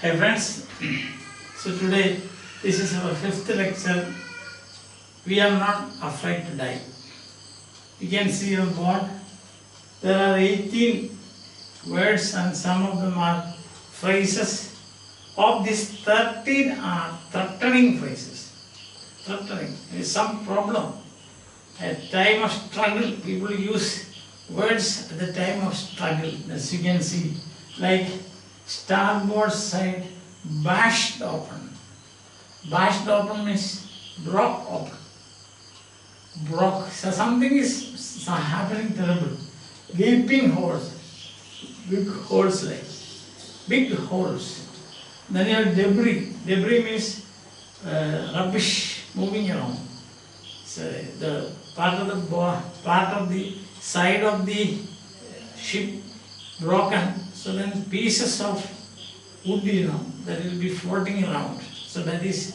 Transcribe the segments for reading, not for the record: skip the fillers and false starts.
Hi friends, so today this is our 5th lecture. We are not afraid to die. You can see on board there are 18 words and some of them are phrases. Of these 13 are threatening phrases. Threatening is some problem. At time of struggle, people use words at the time of struggle, as you can see, like starboard side bashed open. Bashed open means broke open. Broke. So something is happening terrible. Gaping holes. Big holes like. Big holes. Then you have debris. Debris means rubbish moving around. So the part of the side of the ship broken. So then pieces of wood, that will be floating around. So that is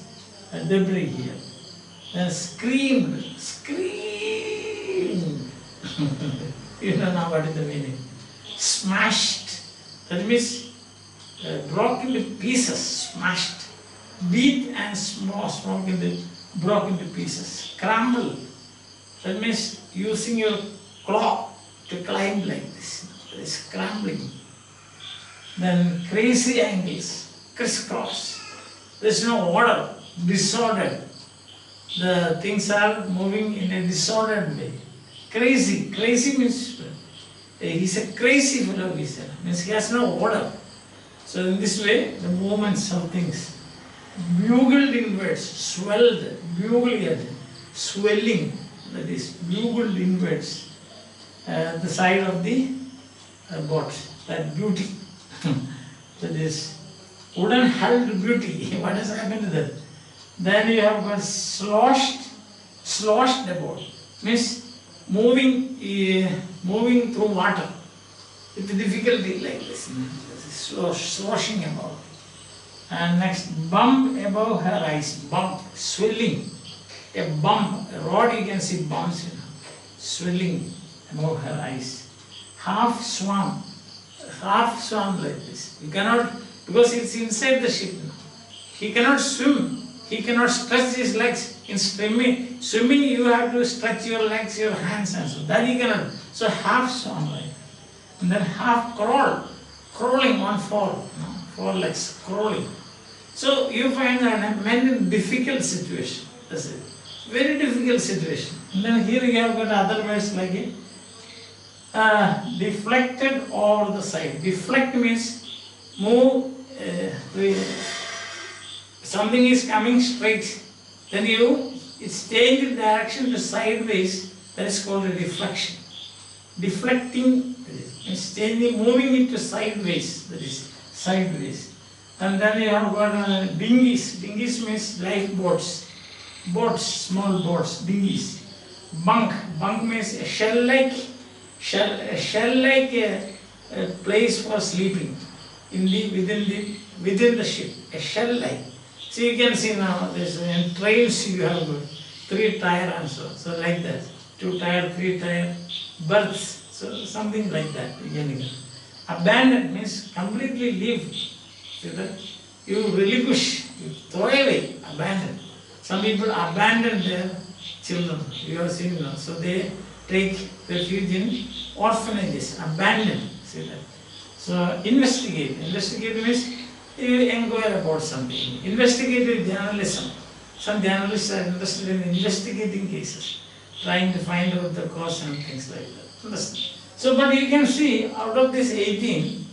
debris here. Then screamed. You don't know what is the meaning. Smashed. That means broke into pieces, smashed. Beat and broke into pieces. Crumble. That means using your claw to climb like this. That is scrambling. Then crazy angles, crisscross. There is no order, disordered. The things are moving in a disordered way. Crazy means he's a crazy fellow, he said. Means he has no order. So in this way, the movements of things. Bugled inwards, swelled, bugled, swelling, that is bugled inwards. The side of the boat, that beauty. That is wooden hulled beauty. What has happened to that? Then you have got sloshed about. Means moving through water with difficulty like this. Sloshing about. And next, bump above her eyes. Bump, swelling. A bump, a rod you can see bumps, swelling above her eyes. Half swam like this. You cannot, because it's inside the ship now. He cannot swim. He cannot stretch his legs. In swimming you have to stretch your legs, your hands and so. That he cannot. So half swam like. And then half crawling on four legs, crawling. So you find that men in difficult situation. That's it. Very difficult situation. And then here you have got other words like it. Deflected over the side. Deflect means move. Something is coming straight. Then it's changed direction to sideways. That is called a deflection. Deflecting means changing, moving it to sideways. That is sideways. And then you have got dinghies. Dinghies means lifeboats. Boats, small boats, dinghies. Bunk means a shell-like place for sleeping within the ship. A shell-like. So you can see now this in trains you have 3 tire and so like that. 2 tire, 3 tire, berths. So something like that. Abandoned means completely leave. See that? You relinquish, you throw away, abandon. Some people abandon their children. You have seen now. So they take refuge in orphanages, abandon. See that? So investigate. Investigate means you inquire about something. Investigative journalism. Some journalists are interested in investigating cases, trying to find out the cause and things like that. So, but you can see out of this 18,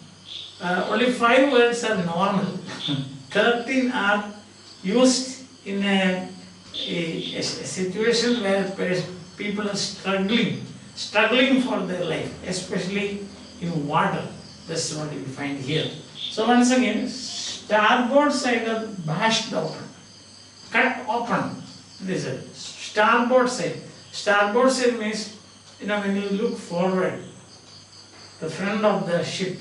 only 5 words are normal. 13 are used in a situation where people are struggling for their life, especially in water. That's what you find here. So once again, starboard side are bashed open, cut open. This is starboard side. Starboard side means, when you look forward, the front of the ship,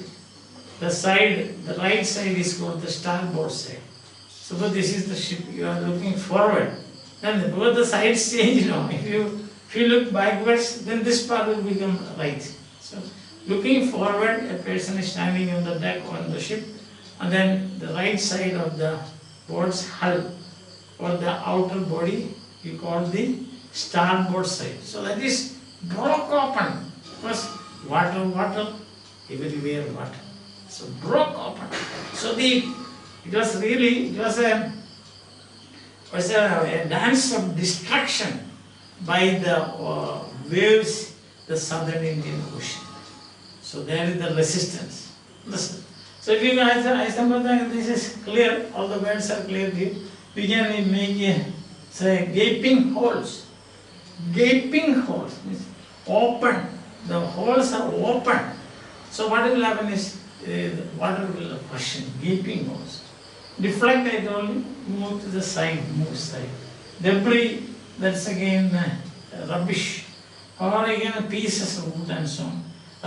the right side is called the starboard side. Suppose this is the ship, you are looking forward. Then both the sides change, If you look backwards, then this part will become right. So looking forward, a person is standing on the deck on the ship, and then the right side of the boat's hull or the outer body you call the starboard side. So that is broke open. First water, everywhere water. So broke open. So it was a dance of destruction by the waves, the southern Indian Ocean. So there is the resistance. Listen. So if you guys, this is clear, all the words are clear to you. We can make gaping holes. Gaping holes means open. The holes are open. So what will happen is the water will question, gaping holes. Deflect, I told you, move to the side, move side. Debris, that's again rubbish. Or again pieces of wood and so on.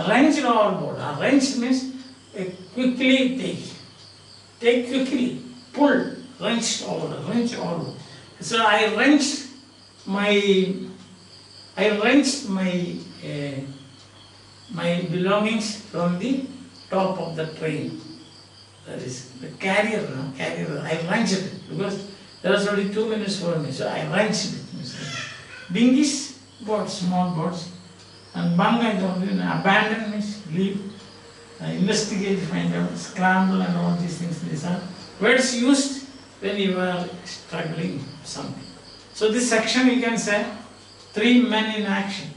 Wrench overboard. Wrench means quickly take quickly, pull, wrench overboard. So I wrenched my belongings from the top of the train. That is the carrier. I wrenched it because there was only 2 minutes for me, so I wrenched it. Dinghies, boats, small boats, and bung I told you, abandon means leave, investigate, find out, scramble, and all these things. These are words used when you are struggling something. So this section you can say 3 men in action.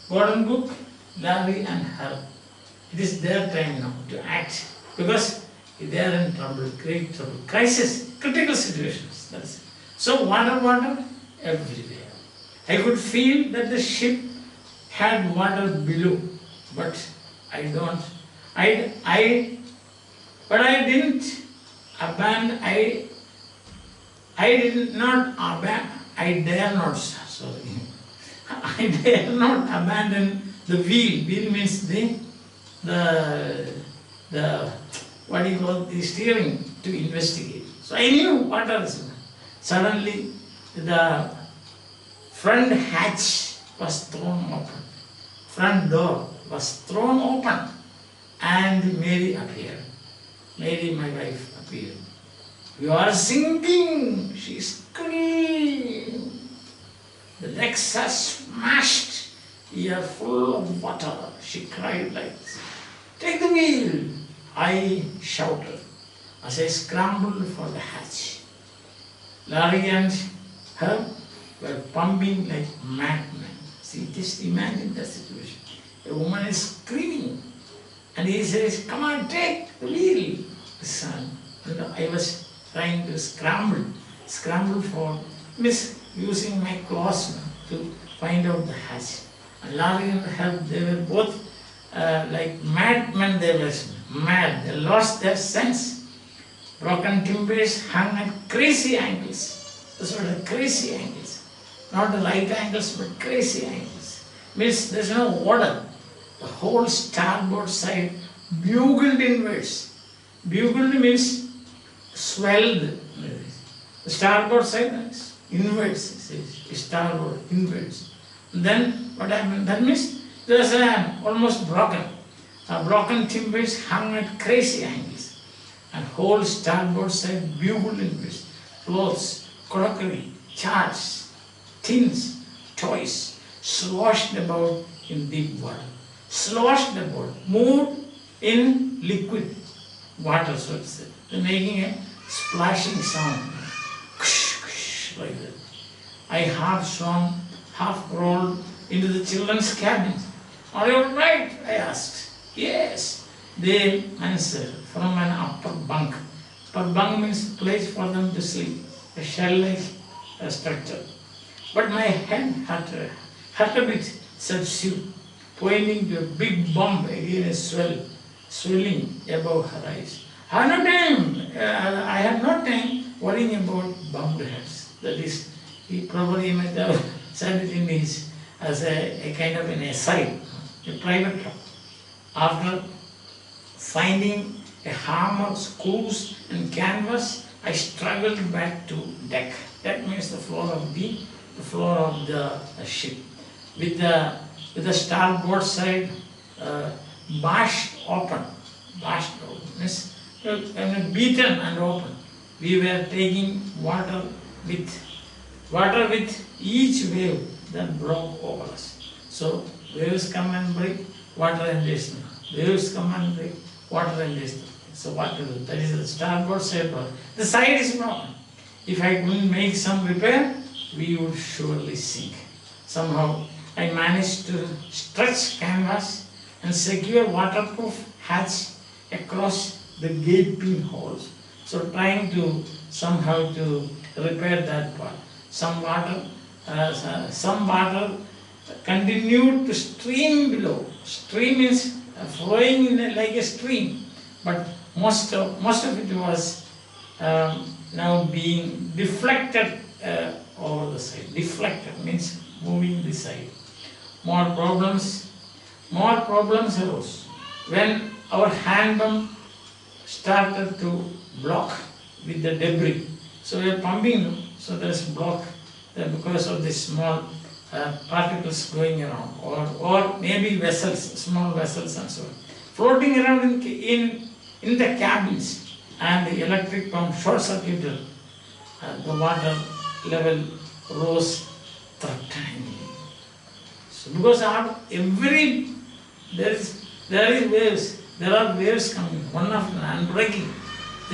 Gordon Book, Larry and Herb. It is their time now to act because they are in trouble, great trouble, crisis, critical situations. That's it. So water everywhere. I could feel that the ship had water below, but I didn't abandon, I dare not abandon the wheel. Wheel means the what do you call the steering to investigate. So I knew water is. Suddenly the front hatch was thrown open. Front door was thrown open and Mary appeared. Mary, my wife, appeared. You are sinking, she screamed. The decks are smashed. You are full of water. She cried like this. Take the wheel, I shouted as I scrambled for the hatch. Larry and her were pumping like madmen. See, just imagine the situation. A woman is screaming and he says, come on, take the wheel, son. And I was trying to scramble for using my claws to find out the hatch. And Larry and her, they were both like madmen, they were mad, they lost their sense. Broken timbers hung at crazy angles. Those were the crazy angles. Not the right angles, but crazy angles. Means there's no order. The whole starboard side bugled inwards. Bugled means swelled. The starboard side is inwards, starboard, inwards. And then what happened? That means there's almost broken. Broken timbers hung at crazy angles. And whole starboard side bugled inwards. Clothes, crockery, charts, tins, toys, sloshed about in deep water. Sloshed about, moved in liquid water, so to say. They're making a splashing sound. Like that. I half swam, half rolled into the children's cabin. Are you all right? I asked. Yes. They answered from an upper bunk. Upper bunk means place for them to sleep, a shell-like structure. But my head hurt a bit, said Sue, pointing to a big bump against swelling above her eyes. I have no time worrying about bumped heads. That is, he probably might have said it in his, as a kind of an aside, a private talk. After finding a hammer, screws and canvas, I struggled back to deck. Deck means the floor of the ship. With the starboard side bashed open means beaten and open. We were taking water with each wave that broke over us. So waves come and break, water and this. Waves come and break, water and this. So what to do? That is the starboard side. The side is broken. If I couldn't make some repair, we would surely sink. Somehow I managed to stretch canvas and secure waterproof hatch across the gaping holes. So trying to somehow to repair that part. Some water continued to stream below. Stream is flowing like a stream, but most of it was now being deflected over the side. Deflected means moving the side. More problems arose when our hand pump started to block with the debris. So we are pumping, so there is block because of the small particles going around, or maybe vessels, small vessels and so on, floating around in the cabins, and the electric pump short circuited. The water level rose threateningly. So because there are waves coming, one after another, and breaking.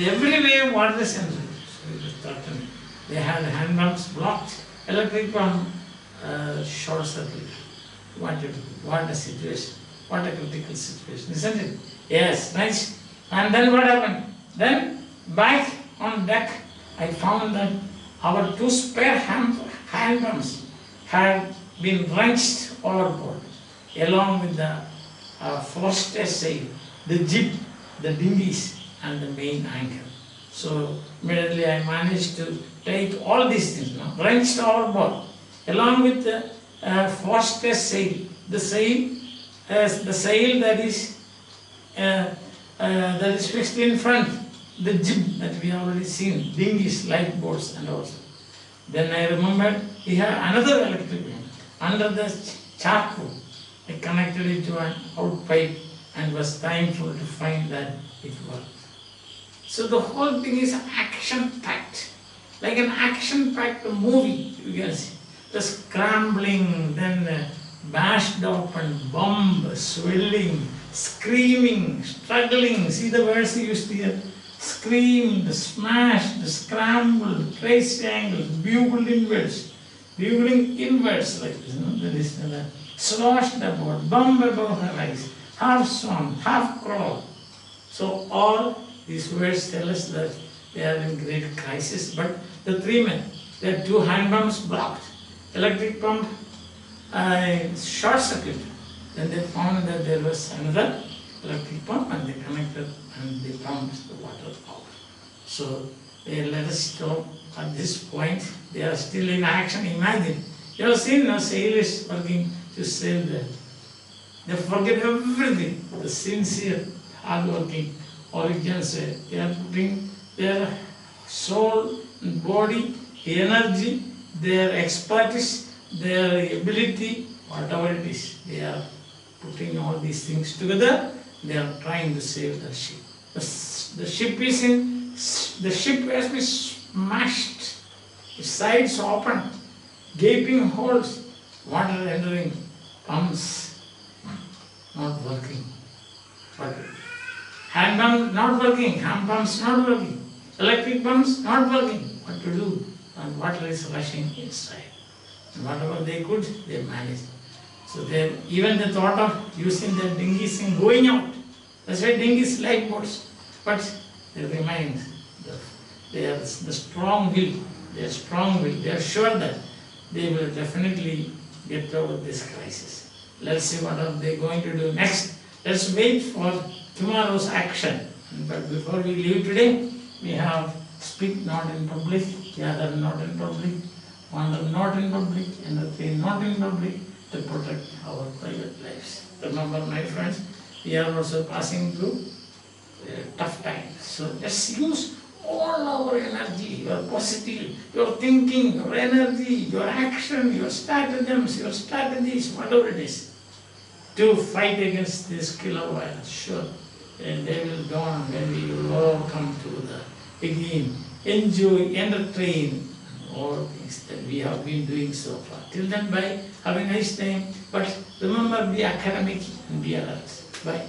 Every wave water is entering. So it is threatening. They had hand pumps blocked, electric pump short circuit. What a situation. What a critical situation, isn't it? Yes, nice. And then what happened? Then back on deck, I found that our two spare hand pumps had been wrenched overboard, along with the forestay sail, the jib, the dinghies, and the main anchor. So immediately I managed to take all these things, wrenched overboard, along with the forestay sail, the sail that is fixed in front, the jib that we have already seen, dinghies, lifeboats, and also. Then I remembered he had another electric one under the charcoal. I connected it to an out pipe and was thankful to find that it worked. So the whole thing is action-packed, like an action-packed movie, you can see. The scrambling, then bashed up and bomb, swelling, screaming, struggling. See the words he used here? Scream, the smash, the scramble, trace angles, bugling inwards like this. That is sloshed about, bomb above her eyes, half swan, half crawl. So all these words tell us that they are in great crisis. But the three men, their two hand pumps blocked, electric pump short circuit. Then they found that there was another electric pump, and they connected and they pumped the water out. So they let us stop at this point. They are still in action. Imagine, you have seen now sailors working to save them. They forget everything. The sincere, hard-working, or you can say, they are putting their soul, body, energy, their expertise, their ability, whatever it is, they are putting all these things together. They are trying to save the ship. The ship has been smashed, its sides open, gaping holes, water entering, pumps not working. But hand pumps not working, hand pumps not working, electric pumps not working. What to do? And water is rushing inside. And whatever they could, they managed. So even the thought of using the dinghies and going out. That's why dinghies lifeboats. But they remain. They are the strong will. They are strong will. They are sure that they will definitely get over this crisis. Let's see what are they going to do next. Let's wait for tomorrow's action. But before we leave today, we have speak not in public, gather not in public, wander not in public, entertain not in public, to protect our private lives. Remember, my friends, we are also passing through tough times. So let's use all our energy, your positive, your thinking, your energy, your action, your stratagems, your strategies, whatever it is, to fight against this killer virus. Sure, and they will dawn when we will all come to the again, enjoy, entertain all things that we have been doing so far. Till then, bye. Have a nice time. But remember, be academic and be alert. Bye.